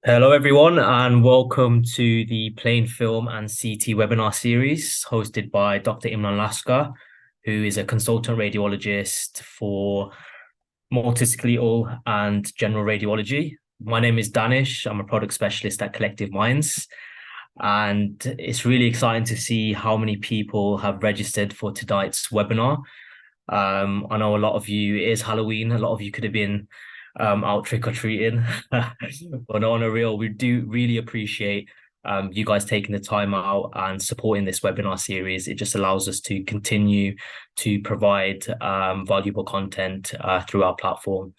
Hello, everyone, and welcome to the Plain Film and CT webinar series hosted by Dr. Imran Lasker, who is a consultant radiologist for multiscleral and general radiology. My name is Danish. I'm a product specialist at Collective Minds, and it's really exciting to see how many people have registered for tonight's webinar. I know a lot of you, it is Halloween. A lot of you could have been out trick or treating. But on a real, we do really appreciate you guys taking the time out and supporting this webinar series. It just allows us to continue to provide valuable content through our platform.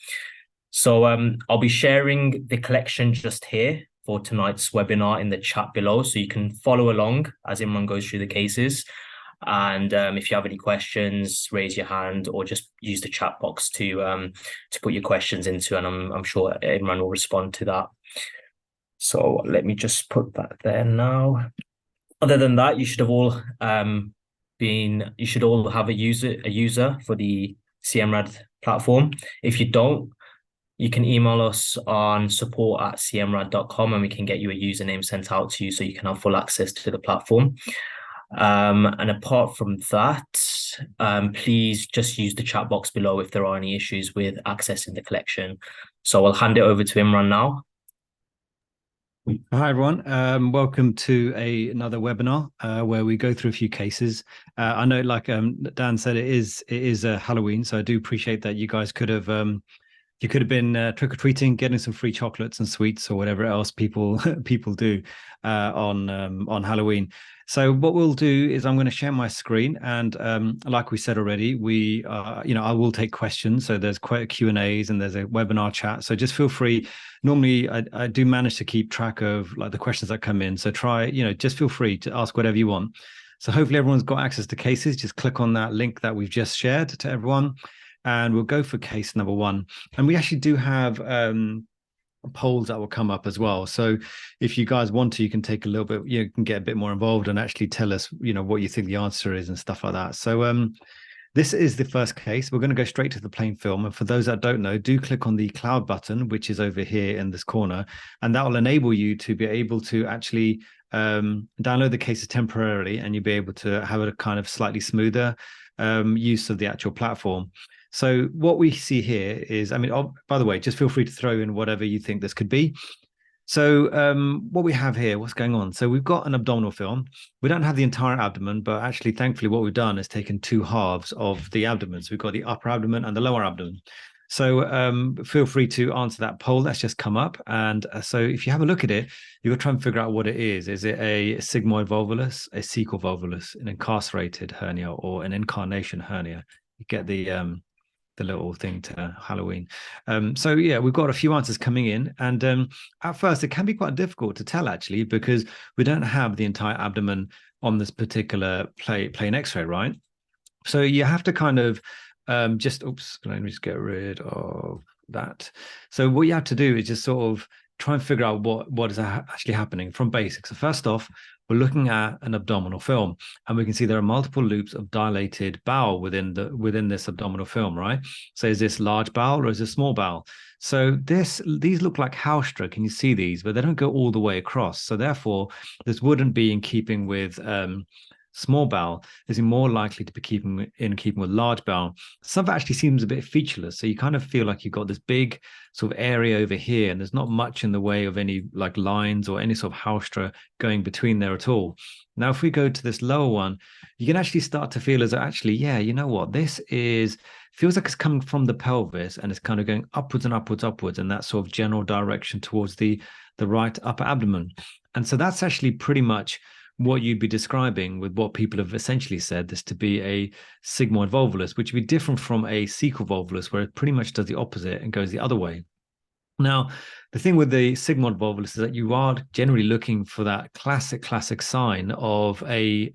So I'll be sharing the collection just here for tonight's webinar in the chat below, so you can follow along as Imran goes through the cases. And if you have any questions, raise your hand or just use the chat box to put your questions into, and I'm sure Imran will respond to that. So let me just put that there now. Other than that, you should all have a user for the CMRAD platform. If you don't, you can email us on support@cmrad.com and we can get you a username sent out to you so you can have full access to the platform. And apart from that, please just use the chat box below if there are any issues with accessing the collection. So I'll hand it over to Imran now. Hi everyone, welcome to another webinar where we go through a few cases. I know, like Dan said, it is Halloween, so I do appreciate that you guys could have been trick or treating, getting some free chocolates and sweets or whatever else people people do on Halloween. So what we'll do is I'm going to share my screen, and like we said already, I will take questions. So there's quite a Q&As and there's a webinar chat. So just feel free. Normally, I do manage to keep track of like the questions that come in. So just feel free to ask whatever you want. So hopefully everyone's got access to cases. Just click on that link that we've just shared to everyone, and we'll go for case number one. And we actually do have polls that will come up as well. So if you guys want to, you can take a little bit, you can get a bit more involved and actually tell us, what you think the answer is and stuff like that. So this is the first case. We're going to go straight to the plain film. And for those that don't know, do click on the cloud button, which is over here in this corner. And that will enable you to be able to actually download the cases temporarily, and you'll be able to have a kind of slightly smoother use of the actual platform. So what we see here is, by the way, just feel free to throw in whatever you think this could be. So what we have here, what's going on? So we've got an abdominal film. We don't have the entire abdomen, but actually, thankfully, what we've done is taken two halves of the abdomen. So we've got the upper abdomen and the lower abdomen. So feel free to answer that poll that's just come up. And so if you have a look at it, you'll try and figure out what it is. Is it a sigmoid volvulus, a cecal volvulus, an incarcerated hernia, or an incarnation hernia? You get the little thing to Halloween. So yeah, we've got a few answers coming in, and at first it can be quite difficult to tell actually, because we don't have the entire abdomen on this particular plain X-ray, right? So you have to kind of let me just get rid of that. So what you have to do is just sort of try and figure out what is actually happening from basics. So first off, we're looking at an abdominal film, and we can see there are multiple loops of dilated bowel within this abdominal film, right? So is this large bowel or is this small bowel? So these look like Haustra. Can you see these? But they don't go all the way across. So therefore, this wouldn't be in keeping with small bowel. Is more likely to be in keeping with large bowel. Some of it actually seems a bit featureless. So you kind of feel like you've got this big sort of area over here, and there's not much in the way of any like lines or any sort of haustra going between there at all. Now, if we go to this lower one, you can actually start to feel as actually, yeah, you know what, feels like it's coming from the pelvis, and it's kind of going upwards and upwards, upwards in that sort of general direction towards the right upper abdomen. And so that's actually pretty much what you'd be describing with what people have essentially said this to be a sigmoid volvulus, which would be different from a cecal volvulus, where it pretty much does the opposite and goes the other way. Now, the thing with the sigmoid volvulus is that you are generally looking for that classic sign of a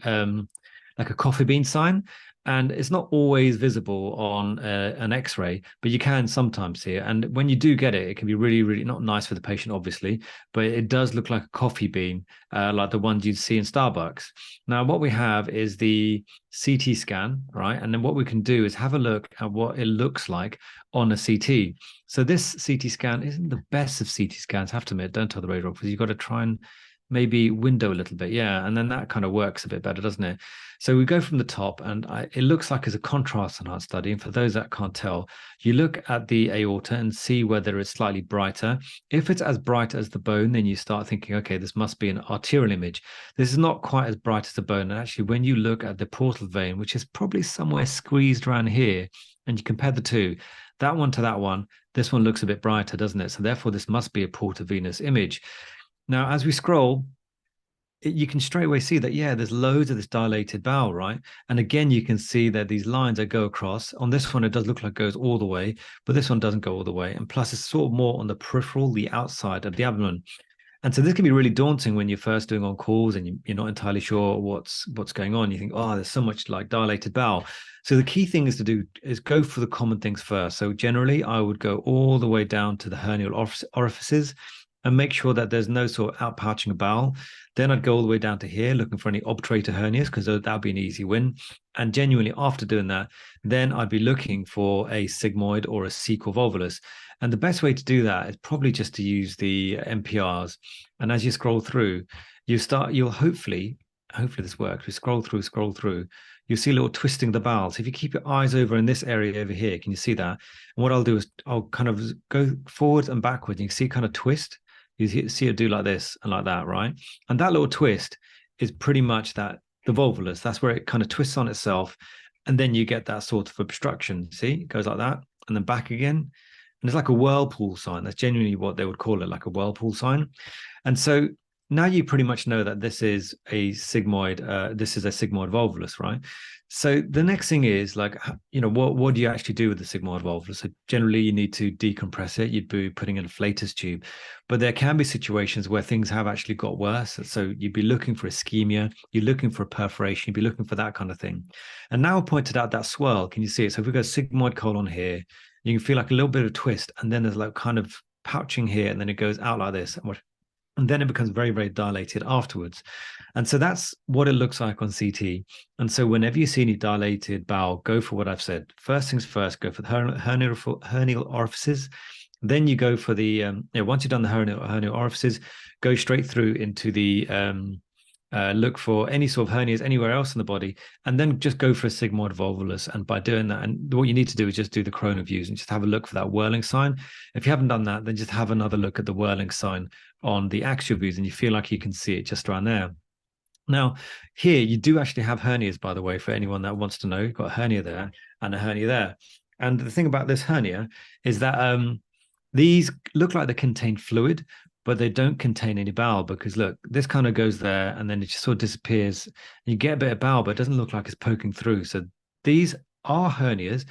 like a coffee bean sign. And it's not always visible on an X-ray, but you can sometimes see it. And when you do get it, it can be really, really not nice for the patient, obviously, but it does look like a coffee bean, like the ones you'd see in Starbucks. Now, what we have is the CT scan, right? And then what we can do is have a look at what it looks like on a CT. So this CT scan isn't the best of CT scans, have to admit. Don't tell the radiographers. You've got to try and maybe window a little bit, yeah, and then that kind of works a bit better, doesn't it? So we go from the top, and it looks like it's a contrast enhanced study. And for those that can't tell, you look at the aorta and see whether it's slightly brighter. If it's as bright as the bone, then you start thinking, okay, this must be an arterial image. This is not quite as bright as the bone. And actually, when you look at the portal vein, which is probably somewhere squeezed around here, and you compare the two, that one to that one, this one looks a bit brighter, doesn't it? So therefore, this must be a portovenous image. Now, as we scroll, you can straight away see that, yeah, there's loads of this dilated bowel, right? And again, you can see that these lines that go across. On this one, it does look like it goes all the way, but this one doesn't go all the way. And plus, it's sort of more on the peripheral, the outside of the abdomen. And so this can be really daunting when you're first doing on calls and you're not entirely sure what's going on. You think, oh, there's so much like dilated bowel. So the key thing is to do is go for the common things first. So generally, I would go all the way down to the hernial orifices and make sure that there's no sort of outpouching of bowel. Then I'd go all the way down to here, looking for any obturator hernias, because that'd be an easy win. And genuinely, after doing that, then I'd be looking for a sigmoid or a cecal volvulus. And the best way to do that is probably just to use the MPRs. And as you scroll through, you'll hopefully this works. We scroll through, you'll see a little twisting of the bowel. So if you keep your eyes over in this area over here, can you see that? And what I'll do is I'll kind of go forwards and backwards. You can see kind of twist. You see it do like this and like that, right? And that little twist is pretty much that the volvulus. That's where it kind of twists on itself. And then you get that sort of obstruction. See, it goes like that and then back again. And it's like a whirlpool sign. That's genuinely what they would call it, like a whirlpool sign. And so now you pretty much know that this is a sigmoid. This is a sigmoid volvulus, right? So the next thing is like, what do you actually do with the sigmoid volvulus? So generally, you need to decompress it. You'd be putting in a flatus tube, but there can be situations where things have actually got worse. So you'd be looking for ischemia. You're looking for a perforation. You'd be looking for that kind of thing. And now I pointed out that swirl. Can you see it? So if we go sigmoid colon here, you can feel like a little bit of twist, and then there's like kind of pouching here, and then it goes out like this. And then it becomes very, very dilated afterwards. And so that's what it looks like on CT. And so whenever you see any dilated bowel, go for what I've said. First things first, go for the hernial orifices. Then you go for the, once you've done the hernial orifices, go straight through into the, look for any sort of hernias anywhere else in the body, and then just go for a sigmoid volvulus. And by doing that, and what you need to do is just do the corona views and just have a look for that whirling sign. If you haven't done that, then just have another look at the whirling sign on the axial views, and you feel like you can see it just around there. Now, here you do actually have hernias, by the way, for anyone that wants to know. You've got a hernia there and a hernia there. And the thing about this hernia is that these look like they contain fluid, but they don't contain any bowel, because look, this kind of goes there and then it just sort of disappears. You get a bit of bowel, but it doesn't look like it's poking through. So these are hernias,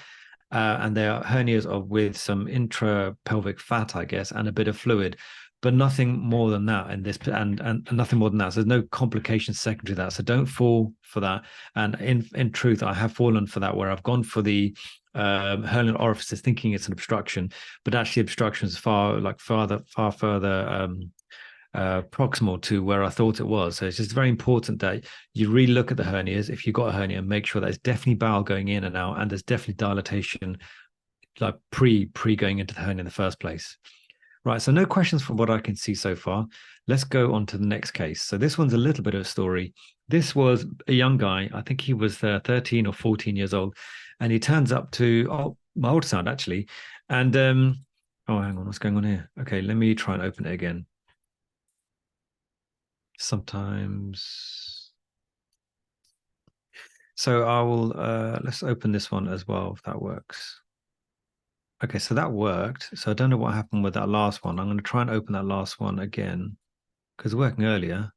and they are hernias with some intrapelvic fat, I guess, and a bit of fluid, but nothing more than that. And nothing more than that. So there's no complications secondary to that. So don't fall for that. And in truth, I have fallen for that, where I've gone for the hernial orifices thinking it's an obstruction, but actually obstruction is far further proximal to where I thought it was. So it's just very important that you really look at the hernias. If you've got a hernia, make sure that it's definitely bowel going in and out, and there's definitely dilatation like pre going into the hernia in the first place. Right, so no questions from what I can see so far. Let's go on to the next case. So this one's a little bit of a story. This was a young guy. I think he was 13 or 14 years old. And he turns up to my ultrasound, actually. And, hang on, what's going on here? Okay, let me try and open it again. Sometimes. So I will, let's open this one as well, if that works. Okay, so that worked. So I don't know what happened with that last one. I'm going to try and open that last one again because it's working earlier.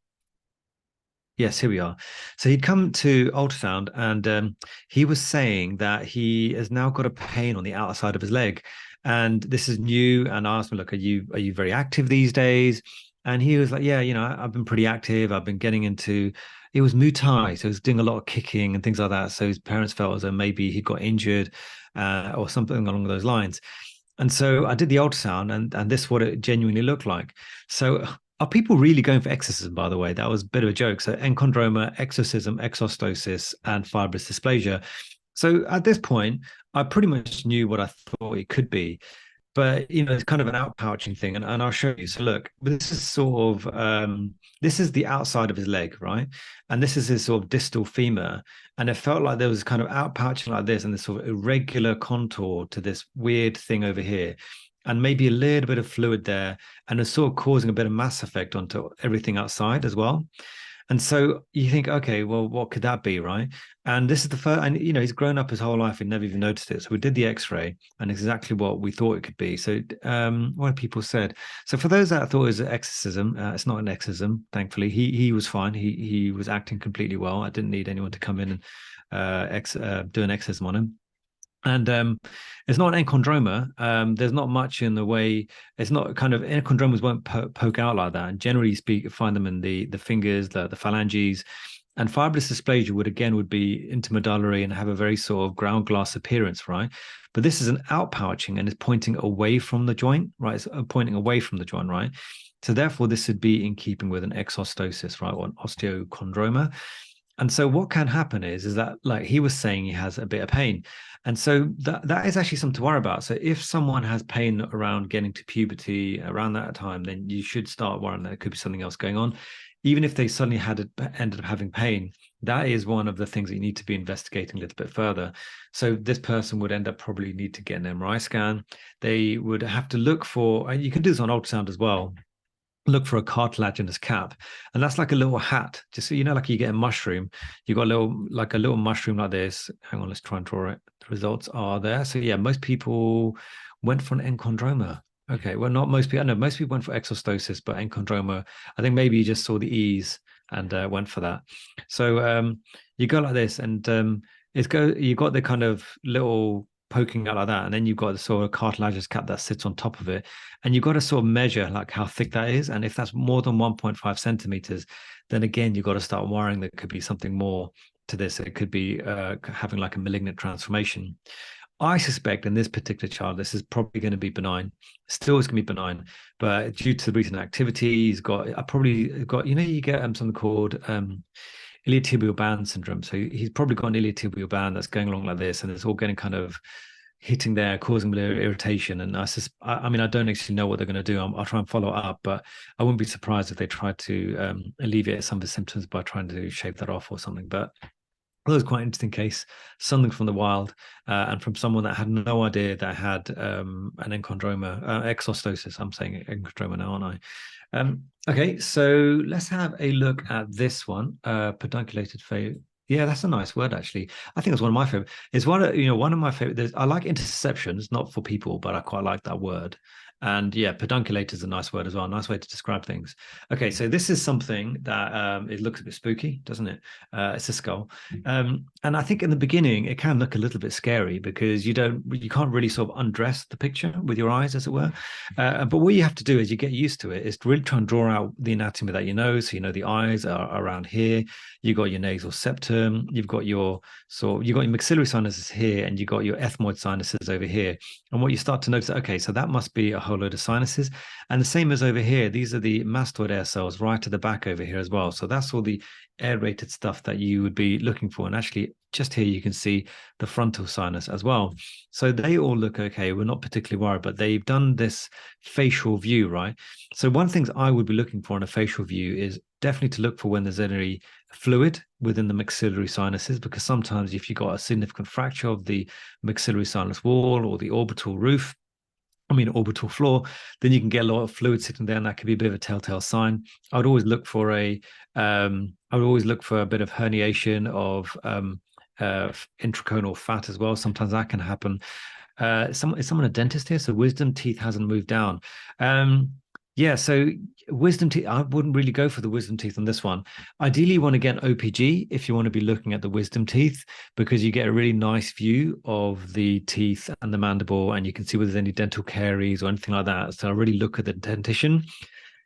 Yes, here we are. So he'd come to ultrasound, and he was saying that he has now got a pain on the outside of his leg. And this is new. And I asked him, look, are you very active these days? And he was like, yeah, I've been pretty active. I've been getting into it was Muay Thai, so he was doing a lot of kicking and things like that. So his parents felt as though maybe he got injured or something along those lines. And so I did the ultrasound, and this is what it genuinely looked like. So are people really going for exorcism, by the way? That was a bit of a joke. So enchondroma, exorcism, exostosis, and fibrous dysplasia. So at this point, I pretty much knew what I thought it could be, but it's kind of an outpouching thing, and I'll show you. So look, this is sort of this is the outside of his leg, right? And this is his sort of distal femur. And it felt like there was kind of outpouching like this and this sort of irregular contour to this weird thing over here. And maybe a little bit of fluid there, and it's sort of causing a bit of mass effect onto everything outside as well. And so you think, okay, well, what could that be, right? And this is the first, and he's grown up his whole life and never even noticed it. So we did the X-ray, and exactly what we thought it could be. So what people said. So for those that thought it was an exorcism, it's not an exorcism. Thankfully, he was fine. He was acting completely well. I didn't need anyone to come in and do an exorcism on him. And it's not an enchondroma. There's not much in the way. It's not kind of enchondromas won't poke out like that. And generally speak, find them in the fingers, the phalanges. And fibrous dysplasia would be intermedullary and have a very sort of ground glass appearance, right? But this is an outpouching and is pointing away from the joint, right? It's pointing away from the joint, right? So therefore, this would be in keeping with an exostosis, right, or an osteochondroma. And so what can happen is that, like he was saying, he has a bit of pain. And so that is actually something to worry about. So if someone has pain around getting to puberty around that time, then you should start worrying that there could be something else going on. Even if they suddenly ended up having pain, that is one of the things that you need to be investigating a little bit further. So this person would end up probably need to get an MRI scan. They would have to look for, and you can do this on ultrasound as well, look for a cartilaginous cap, and that's like a little hat, just so like you get a mushroom. You got a little mushroom like this. Hang on, let's try and draw it. The results are there. So yeah, most people went for an enchondroma. Okay, well, not most people. I know most people went for exostosis, but enchondroma, I think maybe you just saw the ease and went for that. So you go like this, and you got the kind of little poking out like that, and then you've got the sort of cartilaginous cap that sits on top of it, and you've got to sort of measure like how thick that is, and if that's more than 1.5 centimeters, then again you've got to start worrying there could be something more to this. It could be having like a malignant transformation. I suspect in this particular child, this is probably going to be benign. Still is going to be benign, but due to the recent activity, he's got, I probably got, you get something called iliotibial band syndrome. So he's probably got an iliotibial band that's going along like this, and it's all getting kind of hitting there, causing a little irritation. And I mean, I don't actually know what they're going to do. I'll try and follow up, but I wouldn't be surprised if they try to alleviate some of the symptoms by trying to shave that off or something. But that was quite an interesting case, something from the wild, and from someone that had no idea that I had an enchondroma, exostosis. I'm saying enchondroma now, aren't I? Okay, so let's have a look at this one, pedunculated failure. Yeah, that's a nice word, actually. I think it's one of my favorite. It's one of my favorite. I like interceptions, not for people, but I quite like that word. And yeah, pedunculated is a nice word as well. Nice way to describe things. Okay, so this is something that it looks a bit spooky, doesn't it? It's a skull, and I think in the beginning it can look a little bit scary because you can't really sort of undress the picture with your eyes, as it were. But what you have to do as you get used to it is to really try and draw out the anatomy that you know. So the eyes are around here. You got your nasal septum. You've got your maxillary sinuses here, and you got your ethmoid sinuses over here. And what you start to notice, okay, so that must be a whole load of sinuses. And the same as over here, these are the mastoid air cells right at the back over here as well. So that's all the aerated stuff that you would be looking for. And actually, just here you can see the frontal sinus as well. So they all look okay. We're not particularly worried, but they've done this facial view, right? So one of the things I would be looking for in a facial view is definitely to look for when there's any fluid within the maxillary sinuses, because sometimes if you've got a significant fracture of the maxillary sinus wall or the orbital floor, then you can get a lot of fluid sitting there, and that could be a bit of a telltale sign. I would always look for a bit of herniation of intraconal fat as well. Sometimes that can happen. Is someone a dentist here? So wisdom teeth hasn't moved down. Yeah, so wisdom teeth, I wouldn't really go for the wisdom teeth on this one. Ideally, you want to get an OPG if you want to be looking at the wisdom teeth, because you get a really nice view of the teeth and the mandible, and you can see whether there's any dental caries or anything like that. So I really look at the dentition.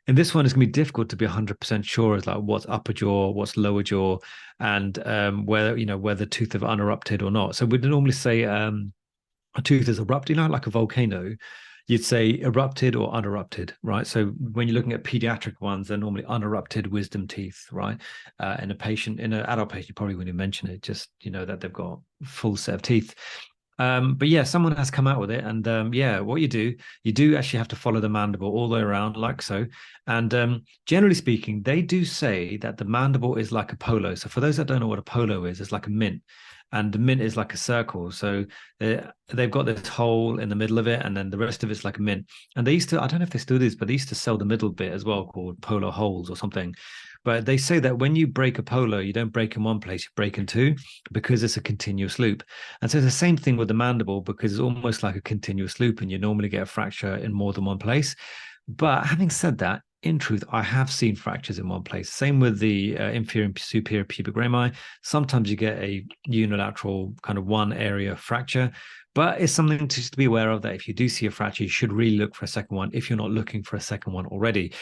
In this one, it's gonna be difficult to be 100% sure as like what's upper jaw, what's lower jaw, and whether whether tooth have unerupted or not. So we'd normally say a tooth is erupted, like a volcano. You'd say erupted or unerupted, right? So when you're looking at pediatric ones, they're normally unerupted wisdom teeth, right? In an adult patient, you probably wouldn't mention it, just that they've got full set of teeth. But yeah, someone has come out with it, and yeah, what you do actually have to follow the mandible all the way around, like so. And generally speaking, they do say that the mandible is like a polo. So for those that don't know what a polo is, it's like a mint, and the mint is like a circle. So they've got this hole in the middle of it, and then the rest of it's like a mint. And they used to, I don't know if they still do this, but they used to sell the middle bit as well, called polo holes or something. But they say that when you break a polo, you don't break in one place, you break in two because it's a continuous loop. And so it's the same thing with the mandible because it's almost like a continuous loop, and you normally get a fracture in more than one place. But having said that, in truth, I have seen fractures in one place. Same with the inferior and superior pubic rami. Sometimes you get a unilateral kind of one area fracture, but it's something to be aware of that if you do see a fracture, you should really look for a second one if you're not looking for a second one already.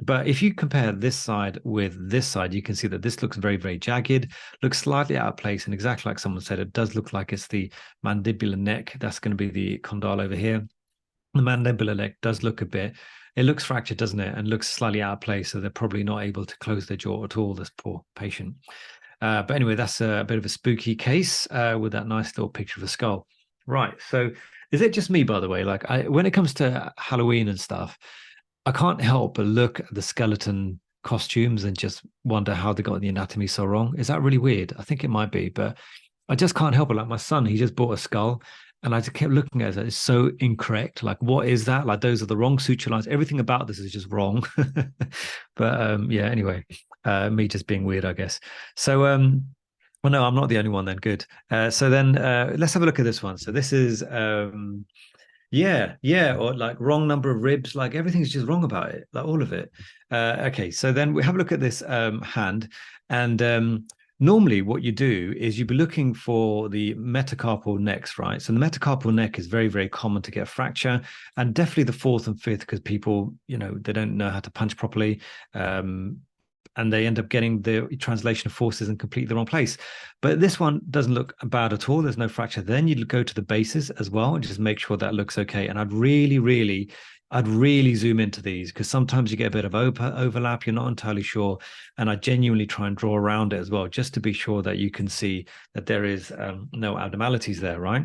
But if you compare this side with this side, you can see that this looks very, very jagged, looks slightly out of place. And exactly like someone said, it does look like it's the mandibular neck. That's going to be the condyle over here. The mandibular neck does look a bit, it looks fractured, doesn't it? And looks slightly out of place. So they're probably not able to close their jaw at all, this poor patient. But anyway, that's a bit of a spooky case with that nice little picture of a skull. Right. So is it just me, by the way? Like when it comes to Halloween and stuff, I can't help but look at the skeleton costumes and just wonder how they got the anatomy so wrong. Is that really weird? I think it might be, but I just can't help it. Like my son, he just bought a skull, and I just kept looking at it. It's so incorrect. Like, what is that? Like, those are the wrong suture lines. Everything about this is just wrong. But yeah. Anyway, me just being weird, I guess. So well, no, I'm not the only one then. Good. So then let's have a look at this one. So this is yeah, or like wrong number of ribs, like everything's just wrong about it, like all of it. Okay, so then we have a look at this hand, and normally what you do is you'd be looking for the metacarpal necks, right? So the metacarpal neck is very, very common to get a fracture, and definitely the fourth and fifth because people, they don't know how to punch properly. And they end up getting the translation of forces in completely the wrong place. But this one doesn't look bad at all. There's no fracture. Then you go to the bases as well and just make sure that looks okay. And I'd really zoom into these because sometimes you get a bit of overlap. You're not entirely sure. And I genuinely try and draw around it as well, just to be sure that you can see that there is no abnormalities there, right?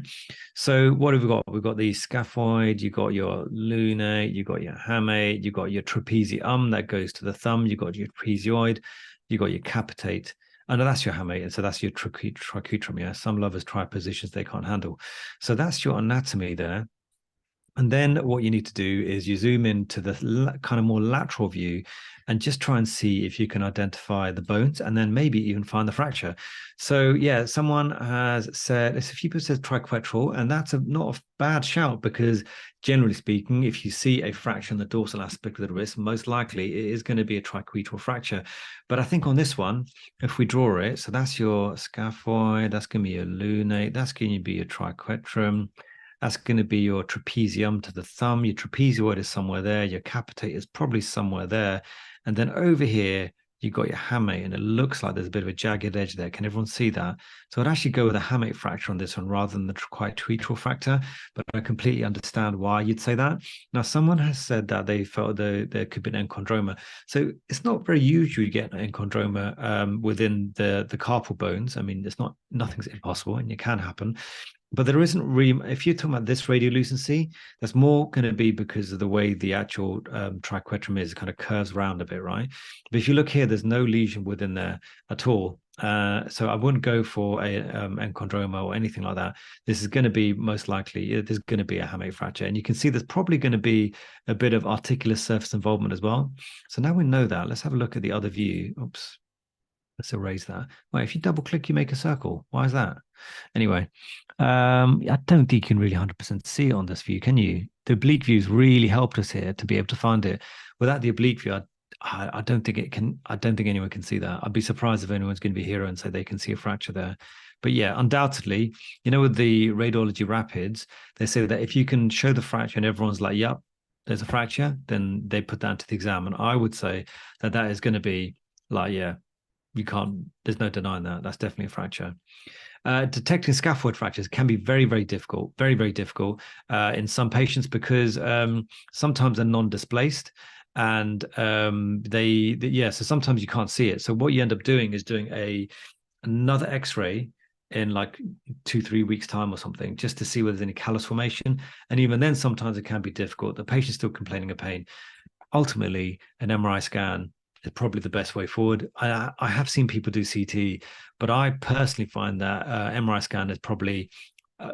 So what have we got? We've got the scaphoid, you've got your lunate, you've got your hamate, you've got your trapezium that goes to the thumb, you've got your trapezioid, you've got your capitate. Oh, no, that's your hamate. And so that's your triquetrum. Yeah. Some lovers try positions they can't handle. So that's your anatomy there. And then what you need to do is you zoom into the kind of more lateral view and just try and see if you can identify the bones and then maybe even find the fracture. So yeah, someone has said, a few people said triquetral, and that's not a bad shout because generally speaking, if you see a fracture in the dorsal aspect of the wrist, most likely it is going to be a triquetral fracture. But I think on this one, if we draw it, so that's your scaphoid, that's going to be your lunate, that's going to be your triquetrum. That's going to be your trapezium to the thumb. Your trapezioid is somewhere there. Your capitate is probably somewhere there. And then over here, you've got your hamate, and it looks like there's a bit of a jagged edge there. Can everyone see that? So I'd actually go with a hamate fracture on this one rather than the triquetral fracture, but I completely understand why you'd say that. Now, someone has said that they felt there could be an enchondroma. So it's not very usual you get an enchondroma within the carpal bones. I mean, nothing's impossible, and it can happen. But there isn't really, if you're talking about this radiolucency, that's more going to be because of the way the actual triquetrum is, it kind of curves around a bit, right? But if you look here, there's no lesion within there at all. So I wouldn't go for a enchondroma or anything like that. This is going to be most likely, there's going to be a hamate fracture. And you can see there's probably going to be a bit of articular surface involvement as well. So now we know that. Let's have a look at the other view. Oops. Let's erase that. Wait, if you double click, you make a circle. Why is that? Anyway, I don't think you can really 100% see it on this view, can you? The oblique views really helped us here to be able to find it. Without the oblique view, I don't think it can. I don't think anyone can see that. I'd be surprised if anyone's going to be here and say they can see a fracture there. But yeah, undoubtedly, with the radiology rapids, they say that if you can show the fracture and everyone's like, "Yep, there's a fracture, then they put that into the exam. And I would say that that is going to be like, yeah, you can't, there's no denying that. That's definitely a fracture. Detecting scaphoid fractures can be very, very difficult, very, very difficult in some patients because sometimes they're non-displaced and yeah, so sometimes you can't see it. So what you end up doing is doing another X-ray in like 2-3 weeks time or something, just to see whether there's any callus formation. And even then, sometimes it can be difficult. The patient's still complaining of pain. Ultimately, an MRI scan is probably the best way forward. I have seen people do CT, but I personally find that MRI scan is probably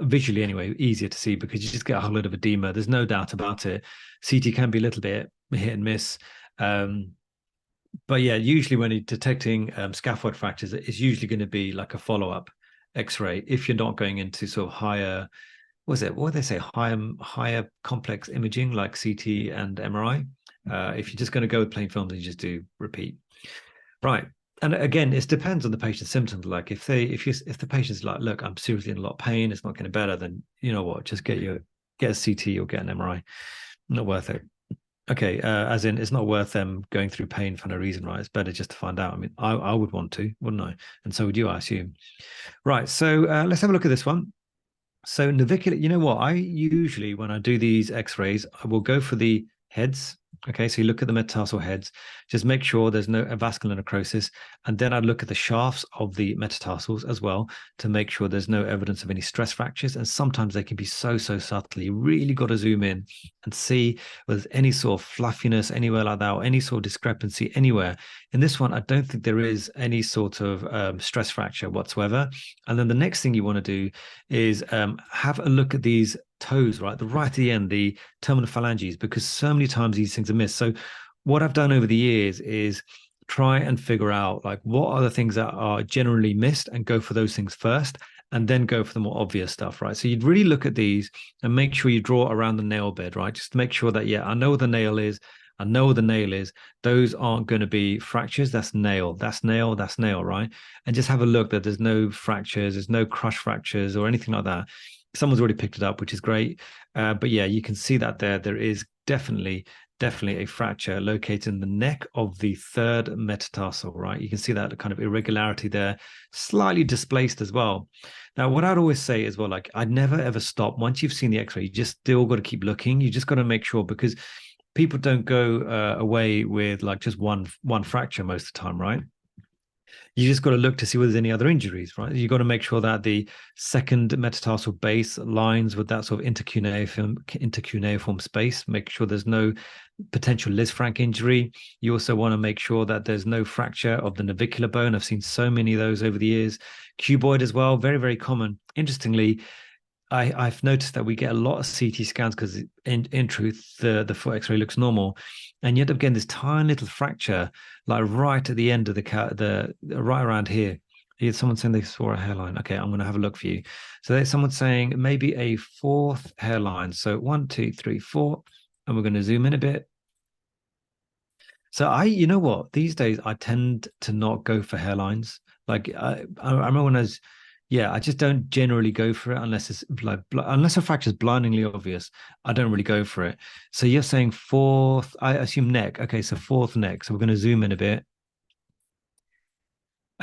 visually anyway easier to see because you just get a whole lot of edema. There's no doubt about it. CT can be a little bit hit and miss. But yeah, usually when you're detecting scaphoid fractures, it's usually going to be like a follow-up X-ray if you're not going into sort of higher, what would they say, higher complex imaging like CT and MRI. If you're just going to go with plain films, you just do repeat. Right. And again, it depends on the patient's symptoms. Like if the patient's like, look, I'm seriously in a lot of pain, it's not getting better, then you know what, just get a CT or get an MRI. Not worth it. Okay, as in it's not worth them going through pain for no reason, right? It's better just to find out. I mean, I would want to, wouldn't I? And so would you, I assume. Right. So let's have a look at this one. So navicular, you know what? I usually, when I do these X-rays, I will go for the heads. Okay, so you look at the metatarsal heads, just make sure there's no vascular necrosis, and then I look at the shafts of the metatarsals as well to make sure there's no evidence of any stress fractures. And sometimes they can be so subtle. You really got to zoom in and see whether there's any sort of fluffiness anywhere like that, or any sort of discrepancy anywhere. In this one, I don't think there is any sort of stress fracture whatsoever. And then the next thing you want to do is have a look at these toes, right? The right at the end, the terminal phalanges, because so many times these things are missed. So what I've done over the years is try and figure out like what are the things that are generally missed and go for those things first and then go for the more obvious stuff, right? So you'd really look at these and make sure you draw around the nail bed, right? Just to make sure that, yeah, I know where the nail is. I know where the nail is. Those aren't going to be fractures. That's nail. That's nail. That's nail, right? And just have a look that there's no fractures, there's no crush fractures or anything like that. Someone's already picked it up, which is great. But yeah, you can see that there is definitely a fracture located in the neck of the third metatarsal, right? You can see that kind of irregularity there, slightly displaced as well. Now, what I'd always say as well, like I'd never ever stop. Once you've seen the X-ray, you just still got to keep looking. You just got to make sure because people don't go away with like just one fracture most of the time, right? You just got to look to see whether there's any other injuries, right? You got to make sure that the second metatarsal base lines with that sort of intercuneiform space. Make sure there's no potential Lisfranc injury. You also want to make sure that there's no fracture of the navicular bone. I've seen so many of those over the years. Cuboid as well, very, very common. Interestingly, I've noticed that we get a lot of CT scans because in truth, the foot X-ray looks normal. And you end up getting this tiny little fracture, like right at the end of the right around here. Someone saying they saw a hairline. Okay, I'm going to have a look for you. So there's someone saying maybe a fourth hairline. So 1, 2, 3, 4. And we're going to zoom in a bit. So you know what? These days I tend to not go for hairlines. Like I remember when I was, yeah, I just don't generally go for it unless it's like unless a fracture is blindingly obvious. I don't really go for it. So you're saying fourth, I assume neck. Okay, so fourth neck. So we're going to zoom in a bit.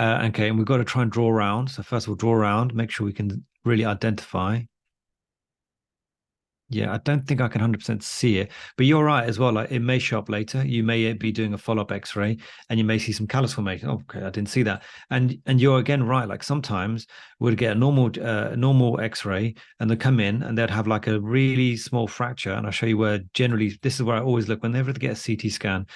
Okay, and we've got to try and draw around. So first of all, draw around, make sure we can really identify. Yeah, I don't think I can 100% see it, but you're right as well. Like it may show up later. You may be doing a follow-up X-ray, and you may see some callus formation. Oh, okay, I didn't see that. And you're again right. Like sometimes we'd get a normal X-ray, and they come in and they'd have like a really small fracture. And I'll show you where generally this is where I always look whenever they get a CT scan.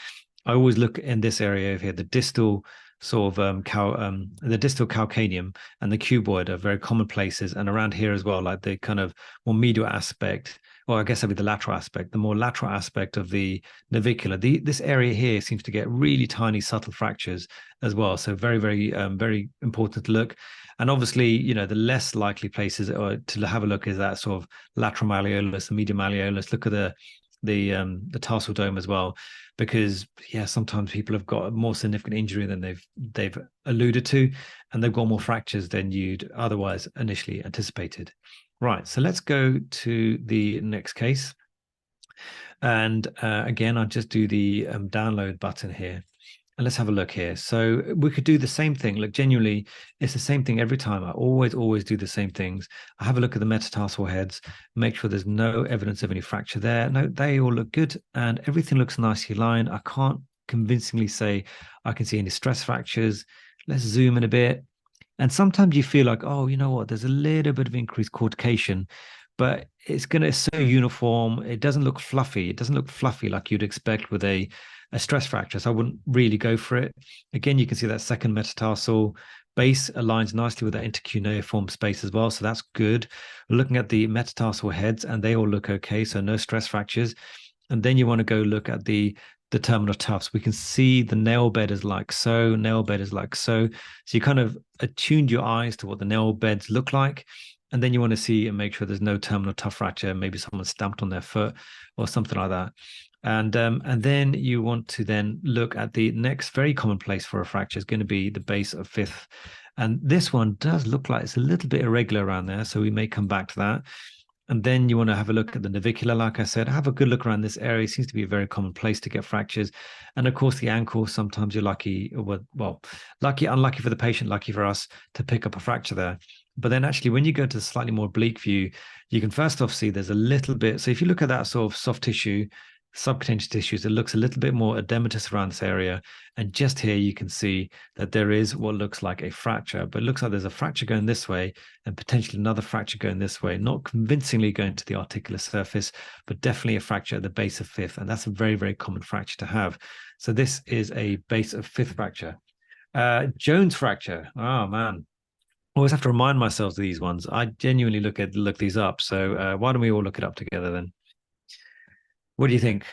I always look in this area over here, the distal sort of the distal calcaneum and the cuboid are very common places, and around here as well, like the kind of more medial aspect, or I guess that'd be the lateral aspect, the more lateral aspect of the navicular. This area here seems to get really tiny, subtle fractures as well. So very, very important to look. And obviously, you know, the less likely places to have a look is that sort of lateral malleolus, the medial malleolus. Look at the tarsal dome as well, because yeah, sometimes people have got a more significant injury than they've alluded to, and they've got more fractures than you'd otherwise initially anticipated. Right, so let's go to the next case. And again, I'll just do the download button here. And let's have a look here. So we could do the same thing. Look, genuinely, it's the same thing every time. I always do the same things. I have a look at the metatarsal heads, make sure there's no evidence of any fracture there. No, they all look good and everything looks nicely aligned. I can't convincingly say I can see any stress fractures. Let's zoom in a bit. And sometimes you feel like, oh, you know what, there's a little bit of increased cortication, but it's so uniform. It doesn't look fluffy. It doesn't look fluffy like you'd expect with a stress fracture. So I wouldn't really go for it. Again, you can see that second metatarsal base aligns nicely with that intercuneiform space as well. So that's good. We're looking at the metatarsal heads and they all look okay. So no stress fractures. And then you want to go look at the terminal tufts. We can see the nail bed is like so, nail bed is like so. So you kind of attuned your eyes to what the nail beds look like. And then you want to see and make sure there's no terminal tuft fracture. Maybe someone stamped on their foot or something like that. And then you want to then look at the next very common place for a fracture is going to be the base of fifth. And this one does look like it's a little bit irregular around there. So we may come back to that. And then you want to have a look at the navicular, like I said, have a good look around this area. It seems to be a very common place to get fractures. And of course, the ankle, sometimes you're lucky, well, lucky, unlucky for the patient, lucky for us to pick up a fracture there. But then actually, when you go to the slightly more oblique view, you can first off see there's a little bit. So if you look at that sort of soft tissue, subcutaneous tissues, it looks a little bit more edematous around this area. And just here, you can see that there is what looks like a fracture, but it looks like there's a fracture going this way and potentially another fracture going this way, not convincingly going to the articular surface, but definitely a fracture at the base of fifth. And that's a very, very common fracture to have. So this is a base of fifth fracture. Jones fracture. Oh, man. I always have to remind myself of these ones. I genuinely look these up. So why don't we all look it up together then? What do you think?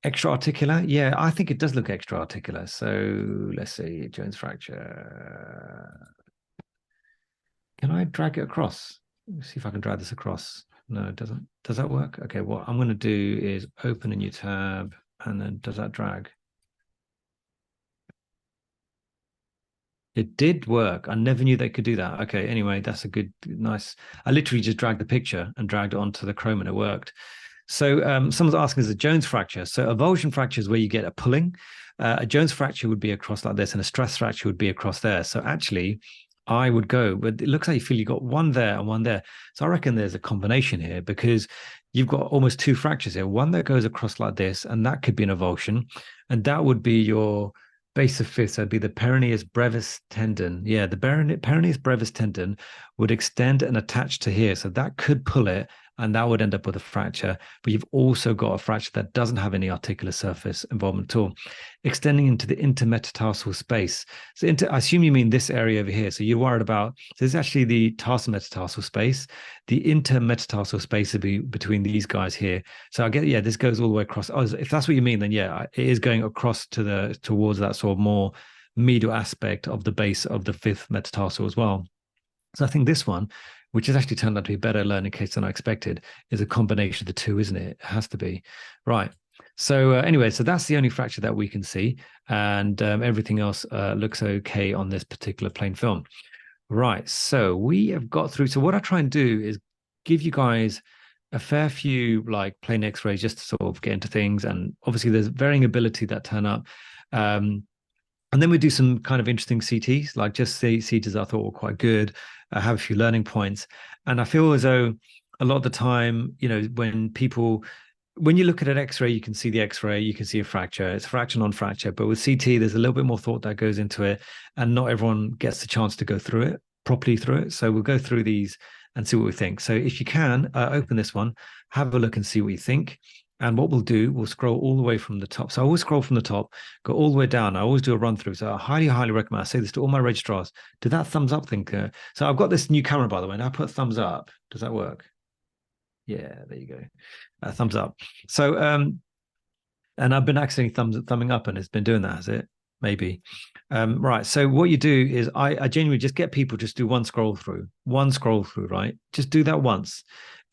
Extra articular? Yeah, I think it does look extra articular. So let's see, Jones fracture. Can I drag it across? Let's see if I can drag this across. No, it doesn't. Does that work? Okay, what I'm going to do is open a new tab and then does that drag? It did work. I never knew they could do that. Okay, anyway, that's a good, nice. I literally just dragged the picture and dragged it onto the Chrome and it worked. So someone's asking, is a Jones fracture? So avulsion fracture is where you get a pulling. A Jones fracture would be across like this, and a stress fracture would be across there. So actually, I would go, but it looks like you feel you got one there and one there. So I reckon there's a combination here because you've got almost two fractures here. One that goes across like this, and that could be an avulsion, and that would be your base of fifth. So it'd be the peroneus brevis tendon. Yeah, the peroneus brevis tendon would extend and attach to here, so that could pull it and that would end up with a fracture. But you've also got a fracture that doesn't have any articular surface involvement at all, extending into the intermetatarsal space. So I assume you mean this area over here. So you're worried about, so this is actually the tarsometatarsal space. The intermetatarsal space would be between these guys here. So I get, yeah, this goes all the way across. Oh, if that's what you mean, then yeah, it is going across towards that sort of more medial aspect of the base of the fifth metatarsal as well. So I think this one, which has actually turned out to be a better learning case than I expected, is a combination of the two, isn't it? It has to be. Right. So anyway, so that's the only fracture that we can see. And everything else looks okay on this particular plain film. Right. So we have got through. So what I try and do is give you guys a fair few like plain x-rays just to sort of get into things. And obviously there's varying ability that turn up. And then we do some kind of interesting CTs, like just CTs I thought were quite good. I have a few learning points. And I feel as though a lot of the time, you know, when you look at an X-ray, you can see the X-ray, you can see a fracture. It's fracture, non-fracture. But with CT, there's a little bit more thought that goes into it. And not everyone gets the chance to go through it, properly through it. So we'll go through these and see what we think. So if you can, open this one, have a look and see what you think. And what we'll do, we'll scroll all the way from the top. So I always scroll from the top, go all the way down. I always do a run through. So I highly, highly recommend. I say this to all my registrars. Do that thumbs up thing. So I've got this new camera, by the way, and I put thumbs up. Does that work? Yeah, there you go. Thumbs up. So, and I've been accidentally thumbing up and it's been doing that, has it? Maybe. Right. So what you do is I genuinely just get people just do one scroll through, right? Just do that once.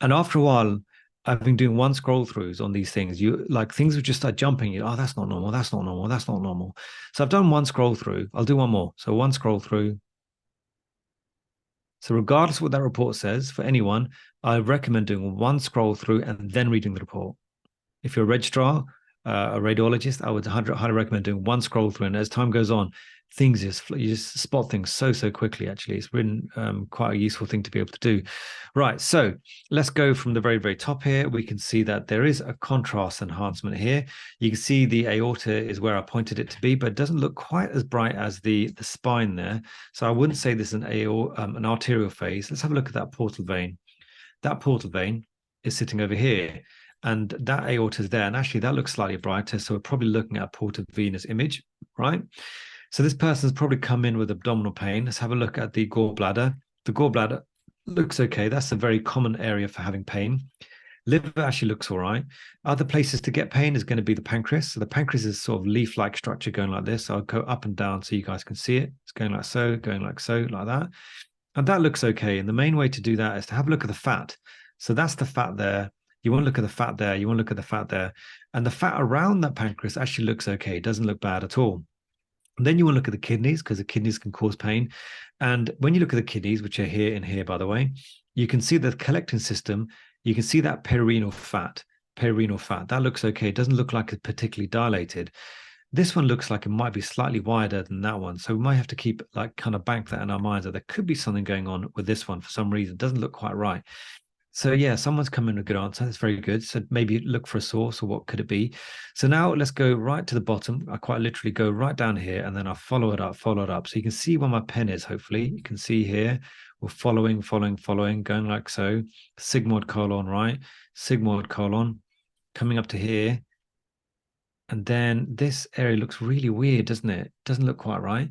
And after a while, I've been doing one scroll throughs on these things. You like things would just start jumping. Oh, that's not normal. That's not normal. That's not normal. So I've done one scroll through. I'll do one more. So one scroll through. So regardless of what that report says for anyone, I recommend doing one scroll through and then reading the report. If you're a registrar, a radiologist, I would highly recommend doing one scroll through. And as time goes on, you just spot things so quickly. Actually, it's been quite a useful thing to be able to do. Right, so let's go from the very top here. We can see that there is a contrast enhancement here. You can see the aorta is where I pointed it to be, but it doesn't look quite as bright as the spine there. So I wouldn't say this is an arterial phase. Let's have a look at that portal vein. That portal vein is sitting over here, and that aorta is there. And actually, that looks slightly brighter. So we're probably looking at a portal venous image, right? So this person's probably come in with abdominal pain. Let's have a look at the gallbladder. The gallbladder looks okay. That's a very common area for having pain. Liver actually looks all right. Other places to get pain is going to be the pancreas. So the pancreas is sort of leaf-like structure going like this. So I'll go up and down so you guys can see it. It's going like so, like that. And that looks okay. And the main way to do that is to have a look at the fat. So that's the fat there. You want to look at the fat there. You want to look at the fat there. And the fat around that pancreas actually looks okay. It doesn't look bad at all. And then you want to look at the kidneys, because the kidneys can cause pain. And when you look at the kidneys, which are here and here, by the way, you can see the collecting system. You can see that perirenal fat. That looks okay. It doesn't look like it's particularly dilated. This one looks like it might be slightly wider than that one. So we might have to keep like kind of bank that in our minds that there could be something going on with this one for some reason. It doesn't look quite right. So yeah, someone's come in with a good answer. That's very good. So maybe look for a source, or what could it be? So now let's go right to the bottom. I quite literally go right down here, and then I'll follow it up. So you can see where my pen is, hopefully. You can see here, we're following, going like so. Sigmoid colon, right? Sigmoid colon, coming up to here. And then this area looks really weird, doesn't it? Doesn't look quite right.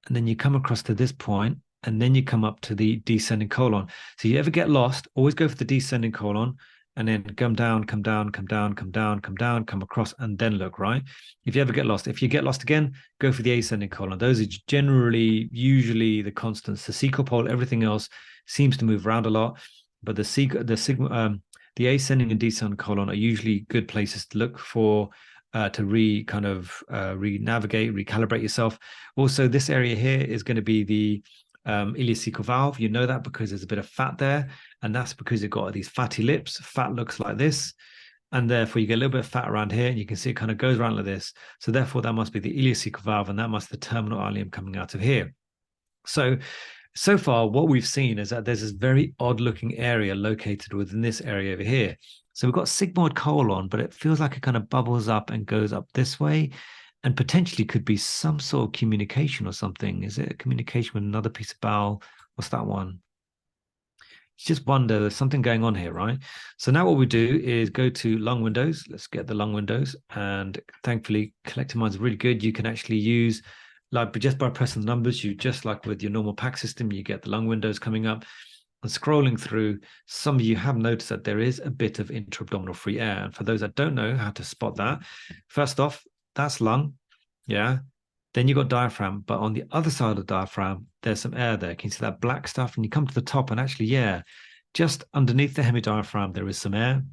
And then you come across to this point, and then you come up to the descending colon. So you ever get lost, always go for the descending colon, and then come down, come across, and then look, right? If you ever get lost, if you get lost again, go for the ascending colon. Those are usually the constants. The sequel pole, everything else seems to move around a lot, but the ascending and descending colon are usually good places to look for, to re-navigate, recalibrate yourself. Also, this area here is going to be the ileocecal valve. You know that because there's a bit of fat there, and that's because you've got these fatty lips. Fat looks like this, and therefore you get a little bit of fat around here, and you can see it kind of goes around like this. So therefore that must be the ileocecal valve, and that must be the terminal ileum coming out of here. So far what we've seen is that there's this very odd looking area located within this area over here. So we've got sigmoid colon, but it feels like it kind of bubbles up and goes up this way, and potentially could be some sort of communication or something. Is it a communication with another piece of bowel? What's that one? You just wonder, there's something going on here, right? So now what we do is go to lung windows. Let's get the lung windows. And thankfully, collective minds are really good. You can actually use, like, just by pressing the numbers, you just like with your normal pack system, you get the lung windows coming up. And scrolling through, some of you have noticed that there is a bit of intra-abdominal free air. And for those that don't know how to spot that, first off, that's lung, yeah. Then you got diaphragm, but on the other side of the diaphragm, there's some air there. Can you see that black stuff? And you come to the top, and actually, yeah, just underneath the hemidiaphragm, there is some air.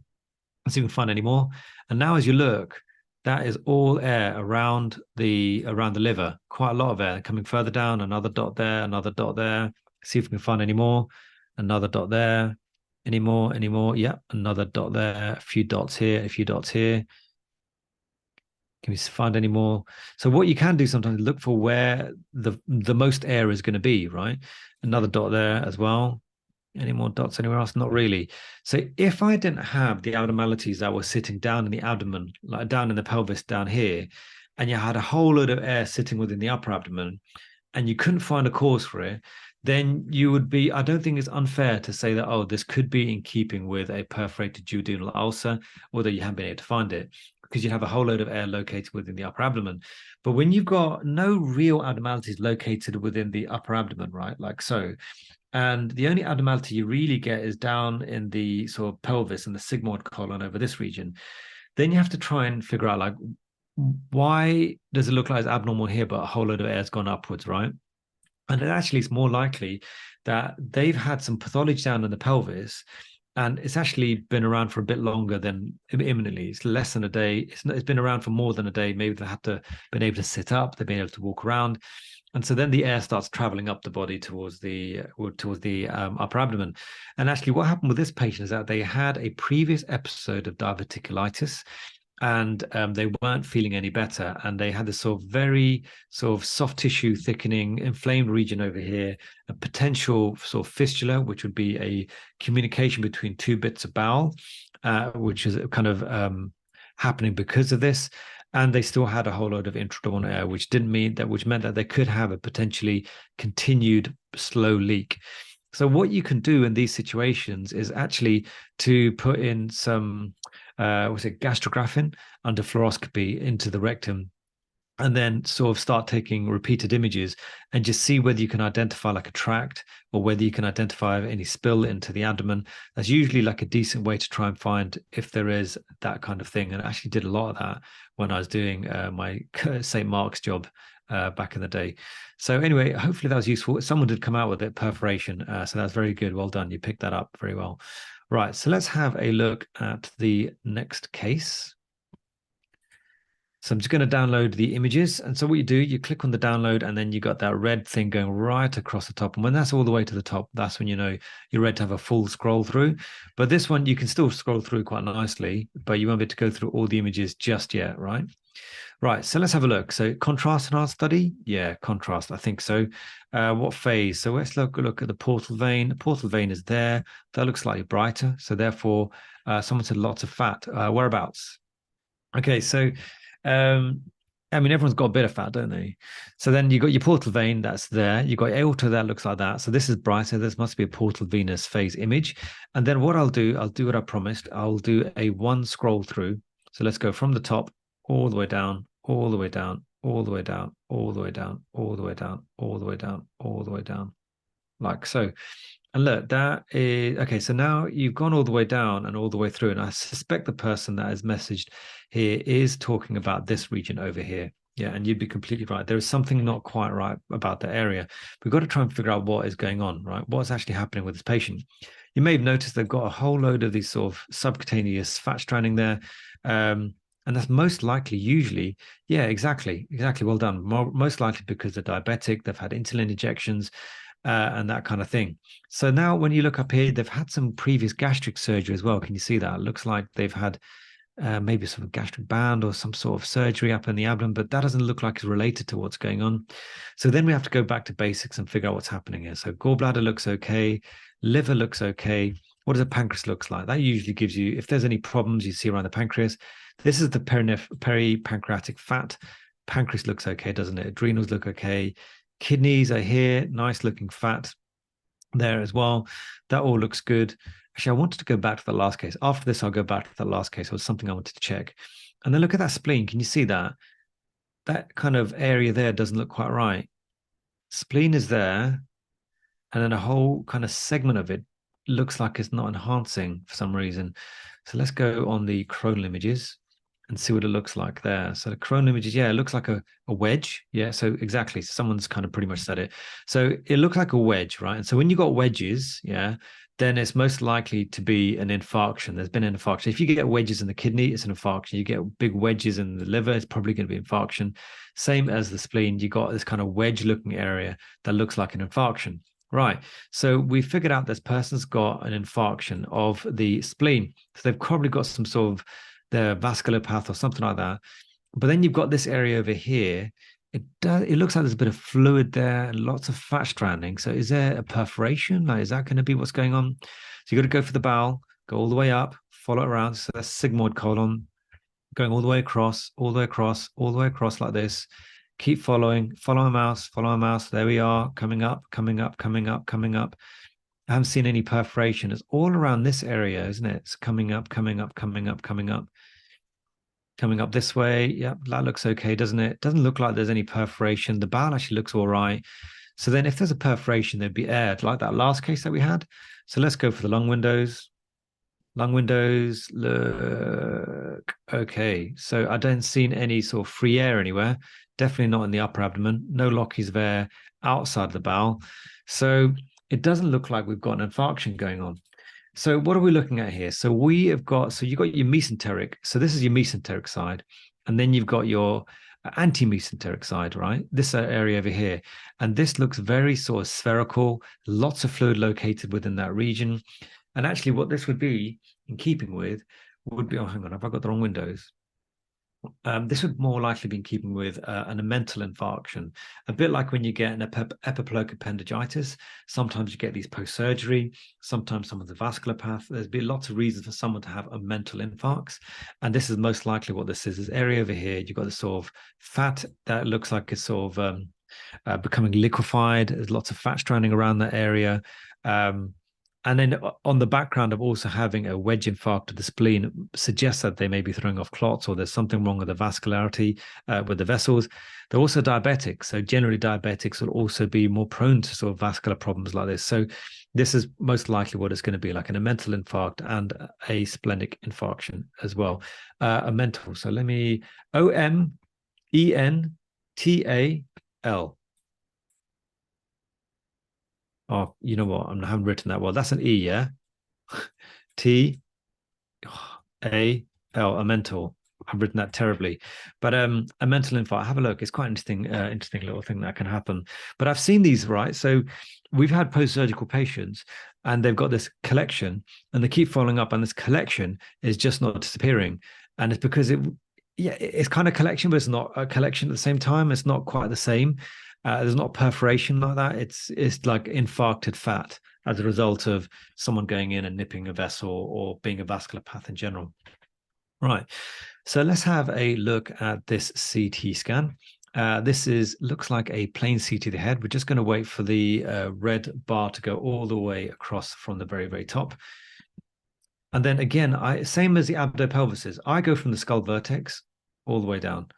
Let's see if we can find any more. And now as you look, that is all air around the liver. Quite a lot of air coming further down. Another dot there, another dot there. See if we can find any more. Another dot there. Any more? Yeah, another dot there. A few dots here, a few dots here. Can we find any more? So what you can do sometimes is look for where the most air is going to be, right? Another dot there as well. Any more dots anywhere else? Not really. So if I didn't have the abnormalities that were sitting down in the abdomen, like down in the pelvis down here, and you had a whole load of air sitting within the upper abdomen, and you couldn't find a cause for it, then you would be, I don't think it's unfair to say that, oh, this could be in keeping with a perforated duodenal ulcer, although you haven't been able to find it, because you have a whole load of air located within the upper abdomen. But when you've got no real abnormalities located within the upper abdomen, right, like so, and the only abnormality you really get is down in the sort of pelvis and the sigmoid colon over this region, then you have to try and figure out, like, why does it look like it's abnormal here, but a whole load of air has gone upwards, right? And it actually is more likely that they've had some pathology down in the pelvis, and it's actually been around for a bit longer than imminently. It's less than a day. It's been around for more than a day. Maybe they have been able to sit up. They've been able to walk around. And so then the air starts traveling up the body towards the upper abdomen. And actually, what happened with this patient is that they had a previous episode of diverticulitis, and they weren't feeling any better, and they had this sort of very sort of soft tissue thickening, inflamed region over here, a potential sort of fistula, which would be a communication between two bits of bowel, which is kind of happening because of this. And they still had a whole load of intradermal air, which meant that they could have a potentially continued slow leak. So what you can do in these situations is actually to put in some gastrographin under fluoroscopy into the rectum, and then sort of start taking repeated images and just see whether you can identify like a tract, or whether you can identify any spill into the abdomen. That's usually like a decent way to try and find if there is that kind of thing. And I actually did a lot of that when I was doing my St. Mark's job back in the day. So anyway, hopefully that was useful. Someone did come out with it, perforation. So that's very good. Well done. You picked that up very well. Right. So let's have a look at the next case. So I'm just going to download the images. And so what you do, you click on the download, and then you got that red thing going right across the top. And when that's all the way to the top, that's when you know you're ready to have a full scroll through. But this one, you can still scroll through quite nicely, but you won't be able to go through all the images just yet, right? Right, so let's have a look. So contrast in our study? Yeah, contrast, I think so. What phase? So let's look at the portal vein. The portal vein is there. That looks slightly brighter. So therefore, someone said lots of fat. Whereabouts? Okay, so I mean, everyone's got a bit of fat, don't they? So then you got your portal vein that's there. You got aorta that looks like that. So this is brighter. This must be a portal venous phase image. And then what I'll do what I promised. I'll do a one scroll through. So let's go from the top all the way down, all the way down, all the way down, all the way down, all the way down, all the way down, all the way down, like so. And look, that is okay. So now you've gone all the way down and all the way through. And I suspect the person that has messaged here is talking about this region over here. Yeah, and you'd be completely right. There is something not quite right about that area. We've got to try and figure out what is going on, right? What's actually happening with this patient. You may have noticed they've got a whole load of these sort of subcutaneous fat stranding there. And that's most likely, usually, yeah, exactly. Well done. Most likely because they're diabetic, they've had insulin injections, and that kind of thing. So now when you look up here, they've had some previous gastric surgery as well. Can you see that? It looks like they've had maybe some gastric band or some sort of surgery up in the abdomen, but that doesn't look like it's related to what's going on. So then we have to go back to basics and figure out what's happening here. So gallbladder looks okay. Liver looks okay. What does the pancreas looks like? That usually gives you, if there's any problems you see around the pancreas, this is the peripancreatic fat. Pancreas looks okay, doesn't it? Adrenals look okay. Kidneys are here, nice looking fat there as well. That all looks good. Actually, I wanted to go back to the last case. After this, I'll go back to the last case. It was something I wanted to check. And then look at that spleen. Can you see that? That kind of area there doesn't look quite right. Spleen is there, and then a whole kind of segment of it looks like it's not enhancing for some reason. So let's go on the coronal images and see what it looks like there. So the coronal images, yeah, it looks like a wedge. Yeah, so exactly. Someone's kind of pretty much said it. So it looks like a wedge, right? And so when you got wedges, yeah, then it's most likely to be an infarction. There's been an infarction. If you get wedges in the kidney, it's an infarction. You get big wedges in the liver, it's probably going to be infarction. Same as the spleen, you got this kind of wedge-looking area that looks like an infarction. Right. So we figured out this person's got an infarction of the spleen. So they've probably got some sort of the vascular path or something like that. But then you've got this area over here. It looks like there's a bit of fluid there and lots of fat stranding. So is there a perforation? Like, is that going to be what's going on? So you got to go for the bowel, go all the way up, follow it around. So that's sigmoid colon, going all the way across, all the way across, all the way across like this. Keep following, follow a mouse, follow a mouse. There we are, coming up, coming up, coming up, coming up. I haven't seen any perforation. It's all around this area, isn't it? It's coming up, coming up, coming up, coming up. Coming up this way. Yeah, that looks okay, doesn't it? Doesn't look like there's any perforation. The bowel actually looks all right. So then if there's a perforation, there'd be air, like that last case that we had. So let's go for the lung windows. Lung windows look okay. So I don't see any sort of free air anywhere. Definitely not in the upper abdomen. No Lockheed's there outside the bowel. So it doesn't look like we've got an infarction going on. So what are we looking at here? So we have got, so you've got your mesenteric. So this is your mesenteric side. And then you've got your anti-mesenteric side, right? This area over here. And this looks very sort of spherical, lots of fluid located within that region. And actually what this would be in keeping with would be, oh, hang on, have I got the wrong windows? This would more likely be in keeping with an mental infarction, a bit like when you get an epiploic appendicitis. Sometimes you get these post-surgery, sometimes someone's a vascular path. There's been lots of reasons for someone to have a mental infarct. And this is most likely what this is. This area over here, you've got this sort of fat that looks like it's sort of becoming liquefied. There's lots of fat stranding around that area. And then on the background of also having a wedge infarct of the spleen suggests that they may be throwing off clots or there's something wrong with the vascularity with the vessels. They're also diabetic. So generally diabetics will also be more prone to sort of vascular problems like this. So this is most likely what it's going to be like in a mental infarct and a splenic infarction as well. A mental. So let me, OMENTAL. Oh, you know what? I haven't written that well. That's an E, yeah? T-A-L, a mental. I've written that terribly. But a mental infarct, have a look. It's quite interesting, interesting little thing that can happen. But I've seen these, right? So we've had post-surgical patients and they've got this collection and they keep following up, and this collection is just not disappearing. And it's because it's kind of collection, but it's not a collection at the same time. It's not quite the same. There's not perforation like that. It's like infarcted fat as a result of someone going in and nipping a vessel or being a vascular path in general. Right. So let's have a look at this CT scan. This looks like a plain CT of the head. We're just going to wait for the red bar to go all the way across from the very, very top. And then again, same as the abdo-pelvises, I go from the skull vertex all the way down.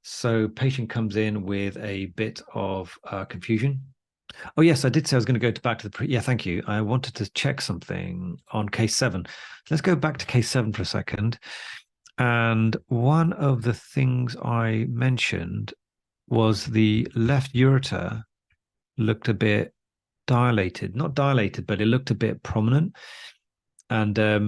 So patient comes in with a bit of confusion. Oh, yes, I did say I was going to go back to the yeah, thank you. I wanted to check something on case 7. Let's go back to case 7 for a second. And one of the things I mentioned was the left ureter looked a bit dilated. Not dilated, but it looked a bit prominent. And I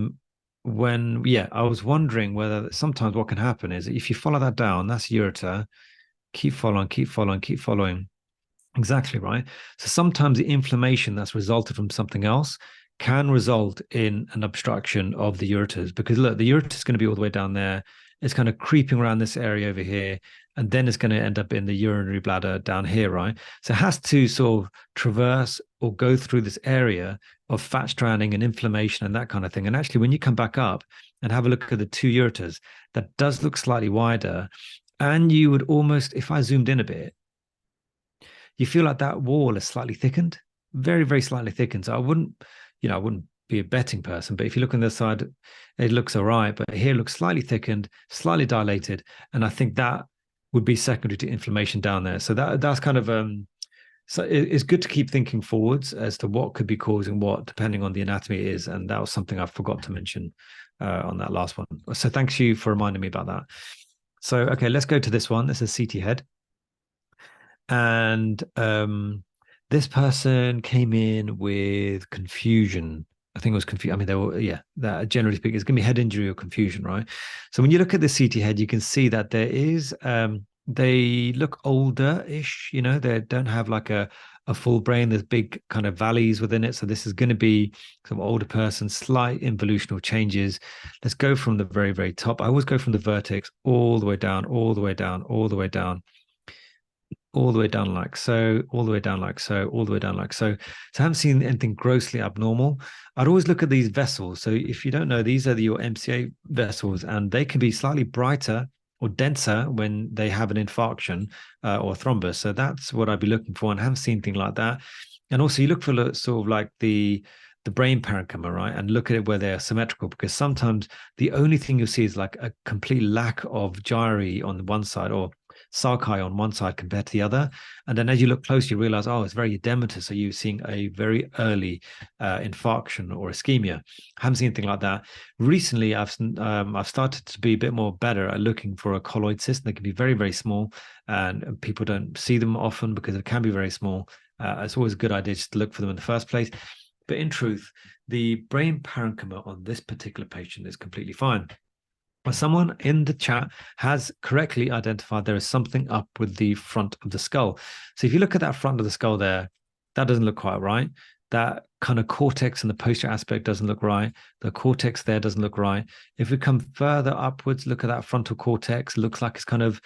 was wondering whether sometimes what can happen is if you follow that down, that's ureter, keep following, keep following, keep following. Exactly right. So sometimes the inflammation that's resulted from something else can result in an obstruction of the ureters, because look, the ureter is going to be all the way down there. It's kind of creeping around this area over here, and then it's going to end up in the urinary bladder down here, right? So it has to sort of traverse or go through this area of fat stranding and inflammation and that kind of thing. And actually, when you come back up and have a look at the two ureters, that does look slightly wider. And you would almost, if I zoomed in a bit, you feel like that wall is slightly thickened, very, very slightly thickened. So I wouldn't be a betting person, but if you look on the side, it looks all right. But here it looks slightly thickened, slightly dilated. And I think that would be secondary to inflammation down there. So that's kind of so it's good to keep thinking forwards as to what could be causing what, depending on the anatomy it is. And that was something I forgot to mention on that last one. So thanks you for reminding me about that. So, okay, let's go to this one. This is CT head. And this person came in with confusion. I think it was confused. I mean, they were, yeah, that generally speaking, it's going to be head injury or confusion, right? So when you look at the CT head, you can see that there is, they look older-ish, they don't have like a full brain. There's big kind of valleys within it. So this is going to be some older person, slight involutional changes. Let's go from the very, very top. I always go from the vertex all the way down, all the way down, all the way down, all the way down like so, all the way down like so, all the way down like so. So I haven't seen anything grossly abnormal. I'd always look at these vessels. So if you don't know, these are your MCA vessels, and they can be slightly brighter or denser when they have an infarction or thrombus. So that's what I'd be looking for, and I haven't seen anything like that. And also you look for sort of like the brain parenchyma, right? And look at it where they're symmetrical, because sometimes the only thing you'll see is like a complete lack of gyri on the one side, or sulci on one side compared to the other. And then as you look close, you realize, oh, it's very edematous. So you're seeing a very early infarction or ischemia. I haven't seen anything like that. Recently, I've started to be a bit more better at looking for a colloid cyst. They can be very, very small, and people don't see them often because it can be very small. It's always a good idea just to look for them in the first place. But in truth, the brain parenchyma on this particular patient is completely fine. But someone in the chat has correctly identified there is something up with the front of the skull. So if you look at that front of the skull there, that doesn't look quite right. That kind of cortex and the posterior aspect doesn't look right. The cortex there doesn't look right. If we come further upwards, look at that frontal cortex. It looks like it's kind of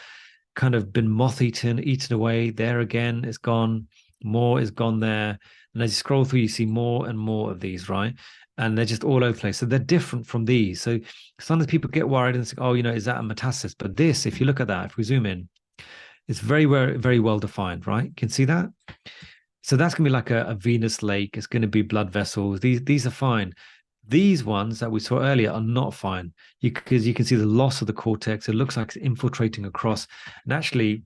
been eaten away. There again, it's gone. More is gone there. And as you scroll through, you see more and more of these, right? And they're just all over the place. So they're different from these. So sometimes people get worried and say, oh, is that a metastasis? But this, if you look at that, if we zoom in, it's very, very, very well defined, right? You can see that. So that's going to be like a venous lake. It's going to be blood vessels. These are fine. These ones that we saw earlier are not fine because you can see the loss of the cortex. It looks like it's infiltrating across. And actually,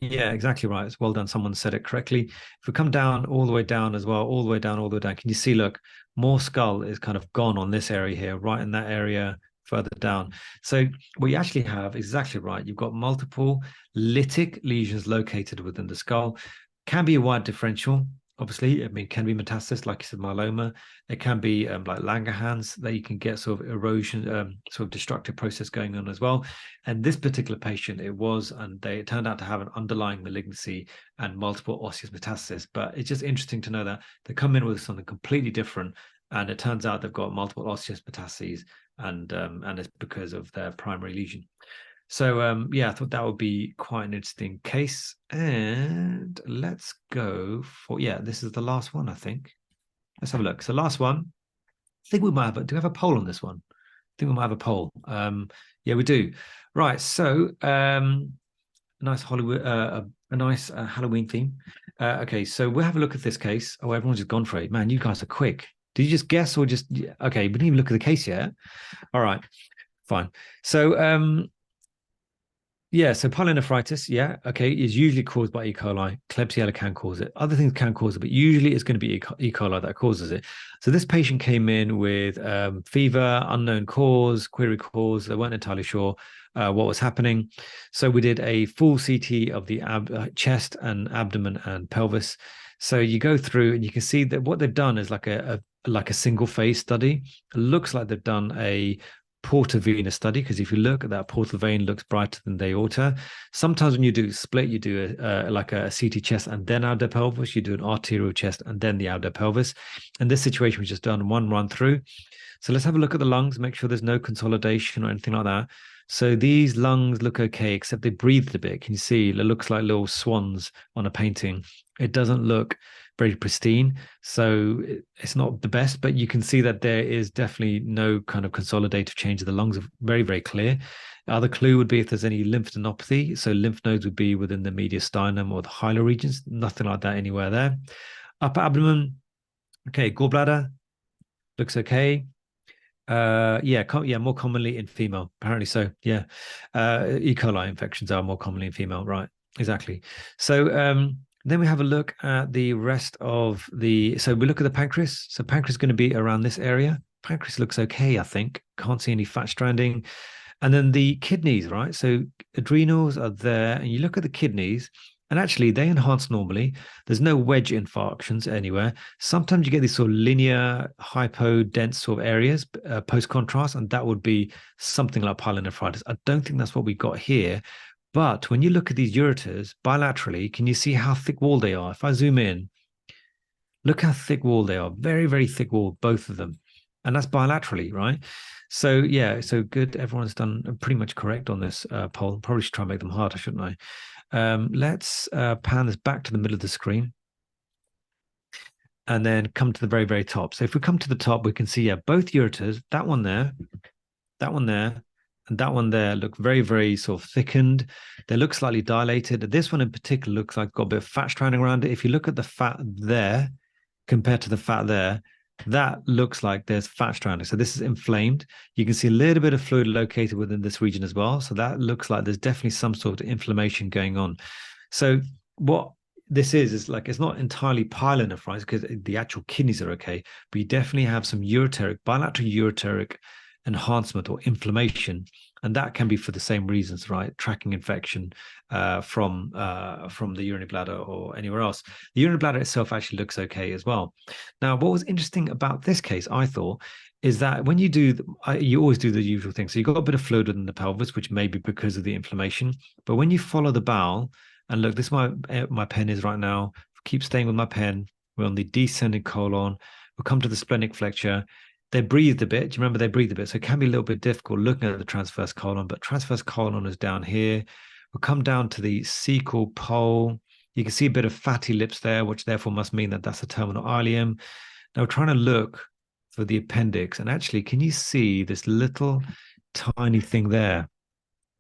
yeah, exactly right. It's well done. Someone said it correctly. If we come down all the way down as well, all the way down, all the way down, can you see, look, more skull is kind of gone on this area here, right in that area further down. So what you actually have is exactly right. You've got multiple lytic lesions located within the skull. Can be a wide differential. Obviously, I mean, can be metastasis, like you said, myeloma. It can be like Langerhans, that you can get sort of erosion, sort of destructive process going on as well. And this particular patient, it turned out to have an underlying malignancy and multiple osseous metastasis. But it's just interesting to know that they come in with something completely different, and it turns out they've got multiple osseous metastases, and it's because of their primary lesion. So yeah, I thought that would be quite an interesting case. And let's go for, yeah, this is the last one, I think. Let's have a look. So last one, I think we might have do we have a poll on this one? I think we might have a poll. Yeah, we do. Right. So nice Hollywood, a nice Halloween theme. Okay, so we'll have a look at this case. Oh, everyone's just gone for it. Man, you guys are quick. Did you just guess or just okay? We didn't even look at the case yet. All right, fine. So yeah, so pyelonephritis, yeah, okay, is usually caused by E. coli. Klebsiella can cause it. Other things can cause it, but usually it's going to be E. coli that causes it. So this patient came in with fever, unknown cause, query cause. They weren't entirely sure what was happening. So we did a full CT of the chest and abdomen and pelvis. So you go through and you can see that what they've done is like a single phase study. It looks like they've done a portal vena study, because if you look at that, portal vein looks brighter than the aorta. Sometimes when you do split, you do like a CT chest and then abdo-pelvis. You do an arterial chest and then the abdo-pelvis. And this situation was just done one run through. So let's have a look at the lungs, make sure there's no consolidation or anything like that. So these lungs look okay, except they breathed a bit. Can you see? It looks like little swans on a painting. It doesn't look very pristine. So it's not the best, but you can see that there is definitely no kind of consolidative change. The lungs are very, very clear. Other clue would be if there's any lymphadenopathy. So lymph nodes would be within the mediastinum or the hilar regions. Nothing like that anywhere there. Upper abdomen. Okay, gallbladder looks okay. Yeah, more commonly in female, apparently. So yeah, E. coli infections are more commonly in female, right? Exactly. So then we have a look at the rest of so we look at the pancreas. So pancreas is going to be around this area. Pancreas looks okay, I think. Can't see any fat stranding. And then the kidneys, right? So adrenals are there, and you look at the kidneys, and actually they enhance normally. There's no wedge infarctions anywhere. Sometimes you get these sort of linear, hypodense sort of areas post-contrast, and that would be something like pyelonephritis. I don't think that's what we got here. But when you look at these ureters bilaterally, can you see how thick walled they are? If I zoom in, look how thick walled they are. Very, very thick walled, both of them. And that's bilaterally, right? So yeah, so good. Everyone's done pretty much correct on this poll. Probably should try and make them harder, shouldn't I? Let's pan this back to the middle of the screen and then come to the very, very top. So if we come to the top, we can see, yeah, both ureters, that one there, and that one there look very, very sort of thickened. They look slightly dilated. This one in particular looks like got a bit of fat stranding around it. If you look at the fat there compared to the fat there, that looks like there's fat stranding. So this is inflamed. You can see a little bit of fluid located within this region as well. So that looks like there's definitely some sort of inflammation going on. So what this is like, it's not entirely pyelonephritis because the actual kidneys are okay, but you definitely have some bilateral ureteric enhancement or inflammation, and that can be for the same reasons, right? Tracking infection from the urinary bladder or anywhere else. The urinary bladder itself actually looks okay as well. Now, what was interesting about this case, I thought, is that when you do, you always do the usual thing. So you've got a bit of fluid in the pelvis, which may be because of the inflammation. But when you follow the bowel, and look, this is my pen is right now. Keep staying with my pen. We're on the descending colon. We'll come to the splenic flexure. They breathed a bit. Do you remember they breathed a bit? So it can be a little bit difficult looking at the transverse colon, but transverse colon is down here. We'll come down to the cecal pole. You can see a bit of fatty lips there, which therefore must mean that that's the terminal ileum. Now we're trying to look for the appendix. And actually, can you see this little tiny thing there?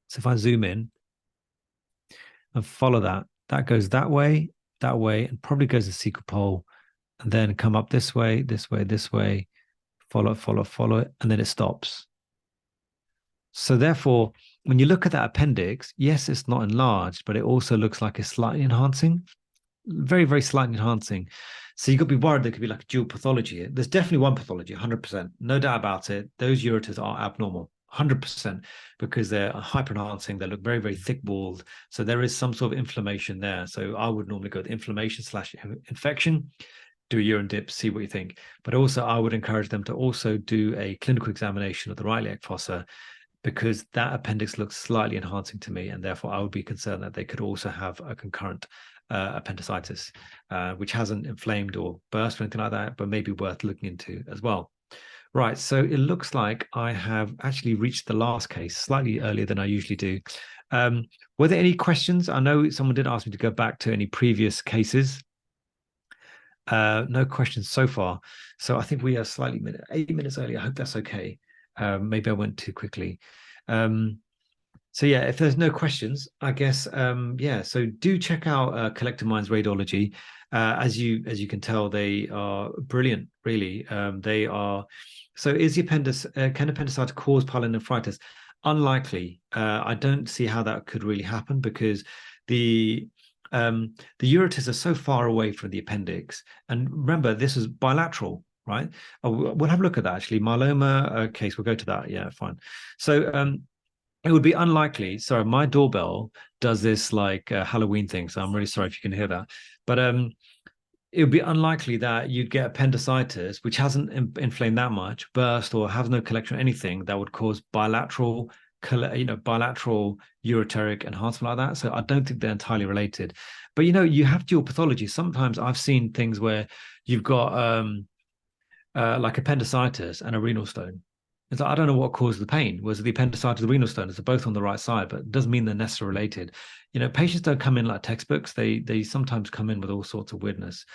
So if I zoom in and follow that, that goes that way, and probably goes to cecal pole, and then come up this way, this way, this way, follow, follow, follow it, and then it stops. So therefore, when you look at that appendix, yes, it's not enlarged, but it also looks like it's slightly enhancing, very, very slightly enhancing. So you've got to be worried there could be like a dual pathology here. There's definitely one pathology, 100%. No doubt about it. Those ureters are abnormal, 100%, because they're hyper enhancing. They look very, very thick walled. So there is some sort of inflammation there. So I would normally go with inflammation slash infection, do a urine dip, see what you think. But also, I would encourage them to also do a clinical examination of the right iliac fossa, because that appendix looks slightly enhancing to me. And therefore, I would be concerned that they could also have a concurrent appendicitis, which hasn't inflamed or burst or anything like that, but maybe worth looking into as well. Right, so it looks like I have actually reached the last case slightly earlier than I usually do. Were there any questions? I know someone did ask me to go back to any previous cases. No questions so far. So I think we are slightly 8 minutes early. I hope that's okay. Maybe I went too quickly. So yeah, if there's no questions, I guess yeah. So do check out Collective Minds Radiology. As you can tell, they are brilliant. Really, they are. So is the can appendicitis cause pyelonephritis? Unlikely. I don't see how that could really happen because the ureters are so far away from the appendix. And remember, this is bilateral, right? We'll have a look at that actually. Myeloma case. We'll go to that. Yeah, fine. So it would be unlikely. Sorry, my doorbell does this like Halloween thing, so I'm really sorry if you can hear that. But it would be unlikely that you'd get appendicitis, which hasn't inflamed that much, burst or has no collection or anything that would cause bilateral, bilateral ureteric enhancement like that. So I don't think they're entirely related. But you have dual pathology. Sometimes I've seen things where you've got like appendicitis and a renal stone. It's like, I don't know what caused the pain. Was it the appendicitis or the renal stone? They're both on the right side, but it doesn't mean they're necessarily related. Patients don't come in like textbooks. They sometimes come in with all sorts of weirdness.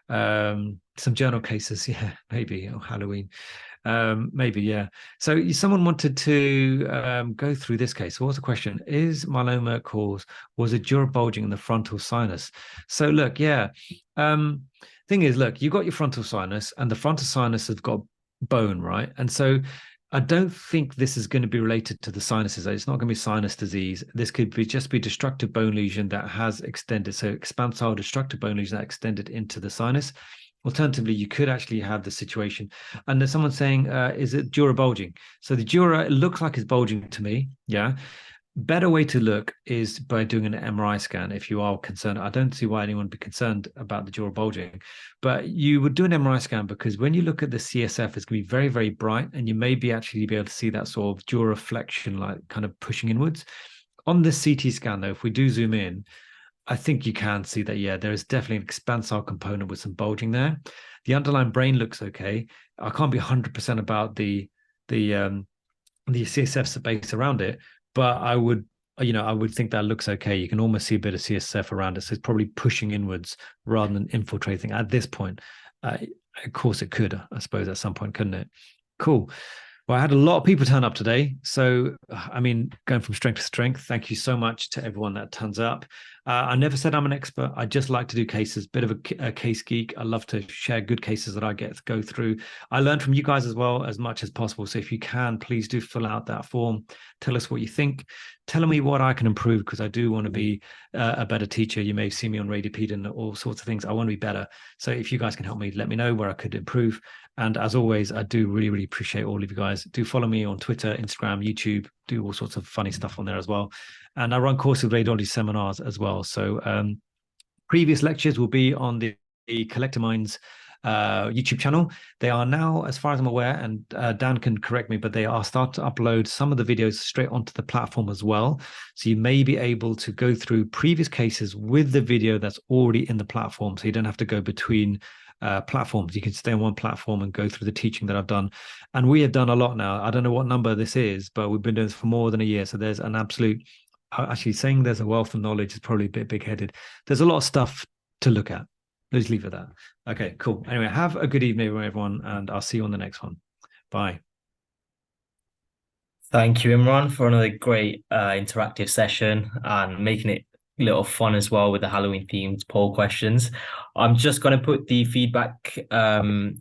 Some journal cases, yeah, maybe, or Halloween. Maybe, yeah. So someone wanted to go through this case. So what's the question? Is myeloma caused? Was it dural bulging in the frontal sinus? So look, yeah. Thing is, look, you got your frontal sinus, and the frontal sinus has got bone, right? And so I don't think this is going to be related to the sinuses. It's not going to be sinus disease. This could be just be destructive bone lesion that has extended. So expansile destructive bone lesion that extended into the sinus. Alternatively, you could actually have the situation. And there's someone saying, is it dura bulging? So the dura, it looks like it's bulging to me. Yeah. Better way to look is by doing an MRI scan if you are concerned. I don't see why anyone would be concerned about the dural bulging, but you would do an MRI scan because when you look at the CSF, it's going to be very, very bright, and you may be actually be able to see that sort of duraflexion, like kind of pushing inwards. On the CT scan, though, if we do zoom in, I think you can see that, yeah, there is definitely an expansile component with some bulging there. The underlying brain looks okay. I can't be 100% about the CSF space around it, but I would think that looks okay. You can almost see a bit of CSF around it. So it's probably pushing inwards rather than infiltrating at this point. Of course it could, I suppose, at some point, couldn't it? Cool. Well, I had a lot of people turn up today. So, I mean, going from strength to strength, thank you so much to everyone that turns up. I never said I'm an expert. I just like to do cases, bit of a case geek. I love to share good cases that I get to go through. I learned from you guys as well as much as possible. So if you can, please do fill out that form. Tell us what you think. Tell me what I can improve, because I do want to be a better teacher. You may see me on Radiopedia and all sorts of things. I want to be better. So if you guys can help me, let me know where I could improve. And as always, I do really, really appreciate all of you guys. Do follow me on Twitter, Instagram, YouTube, do all sorts of funny stuff on there as well. And I run courses with radiology seminars as well. So previous lectures will be on the Collective Minds YouTube channel. They are now, as far as I'm aware, and Dan can correct me, but they are start to upload some of the videos straight onto the platform as well. So you may be able to go through previous cases with the video that's already in the platform. So you don't have to go between platforms. You can stay on one platform and go through the teaching that I've done. And we have done a lot now. I don't know what number this is, but we've been doing this for more than a year. So there's an absolute, actually saying there's a wealth of knowledge is probably a bit big-headed. There's a lot of stuff to look at. Let's leave it at that. Okay, cool. Anyway, have a good evening, everyone, and I'll see you on the next one. Bye. Thank you, Imran, for another great interactive session and making it a little fun as well with the Halloween themed poll questions. I'm just going to put the feedback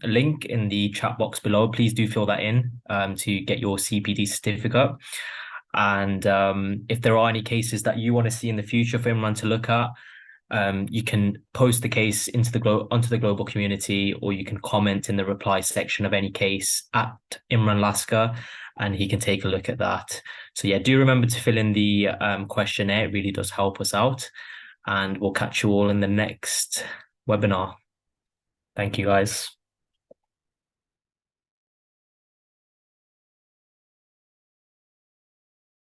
link in the chat box below. Please do fill that in to get your CPD certificate. And if there are any cases that you want to see in the future for Imran to look at, you can post the case into onto the global community, or you can comment in the reply section of any case at Imran Lasker, and he can take a look at that. So yeah, do remember to fill in the questionnaire. It really does help us out, and we'll catch you all in the next webinar. Thank you, guys.